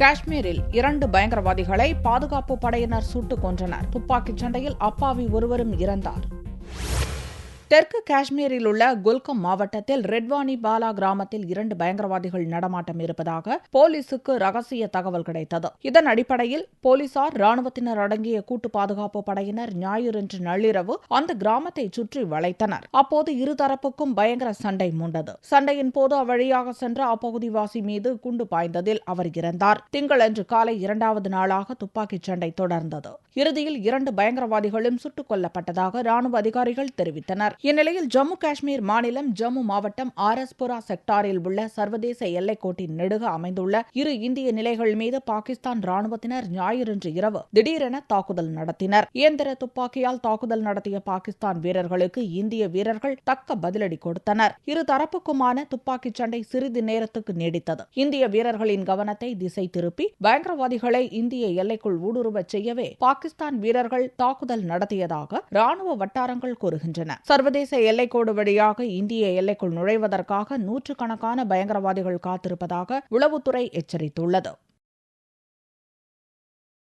காஷ்மீரில் 2 பயங்கரவாதிகளை பாதுகாப்பு படையினர் சுட்டுக் கொன்றனர். துப்பாக்கிச் சண்டையில் அப்பாவி ஒருவரும் இறந்தார். தெற்கு காஷ்மீரில் உள்ள குல்கம் மாவட்டத்தில் ரெட்வானி பாலா கிராமத்தில் 2 பயங்கரவாதிகள் நடமாட்டம் இருப்பதாக போலீசுக்கு ரகசிய தகவல் கிடைத்தது. இதன் அடிப்படையில் போலீசார், ராணுவத்தினர் அடங்கிய கூட்டு பாதுகாப்பு படையினர் ஞாயிறன்று நள்ளிரவு அந்த கிராமத்தை சுற்றி வளைத்தனர். அப்போது இருதரப்புக்கும் பயங்கர சண்டை மூண்டது. சண்டையின் போது அவ்வழியாக சென்ற அப்பகுதிவாசி மீது குண்டு பாய்ந்ததில் அவர் இறந்தார். திங்களன்று காலை 2வது நாளாக துப்பாக்கிச் சண்டை தொடர்ந்தது. இறுதியில் 2 பயங்கரவாதிகளும் சுட்டுக் கொல்லப்பட்டதாக ராணுவ அதிகாரிகள் தெரிவித்தனர். இந்நிலையில் ஜம்மு காஷ்மீர் மாநிலம் ஜம்மு மாவட்டம் ஆர்எஸ்புரா செக்டாரில் உள்ள சர்வதேச எல்லைக்கோட்டின் நெடுக அமைந்துள்ள 2 இந்திய நிலைகள் மீது பாகிஸ்தான் ராணுவத்தினர் ஞாயிறன்று இரவு திடீரென தாக்குதல் நடத்தினர். இயந்திர துப்பாக்கியால் தாக்குதல் நடத்திய பாகிஸ்தான் வீரர்களுக்கு இந்திய வீரர்கள் தக்க பதிலடி கொடுத்தனர். இருதரப்புக்குமான துப்பாக்கிச் சண்டை சிறிது நேரத்துக்கு நீடித்தது. இந்திய வீரர்களின் கவனத்தை திசை திருப்பி பயங்கரவாதிகளை இந்திய எல்லைக்குள் ஊடுருவச் செய்யவே பாகிஸ்தான் வீரர்கள் தாக்குதல் நடத்தியதாக ராணுவ வட்டாரங்கள் கூறுகின்றன. சர்வதேச எல்லைக்கோடு வழியாக இந்திய எல்லைக்குள் நுழைவதற்காக நூற்றுக்கணக்கான பயங்கரவாதிகள் காத்திருப்பதாக உளவுத்துறை எச்சரித்துள்ளது.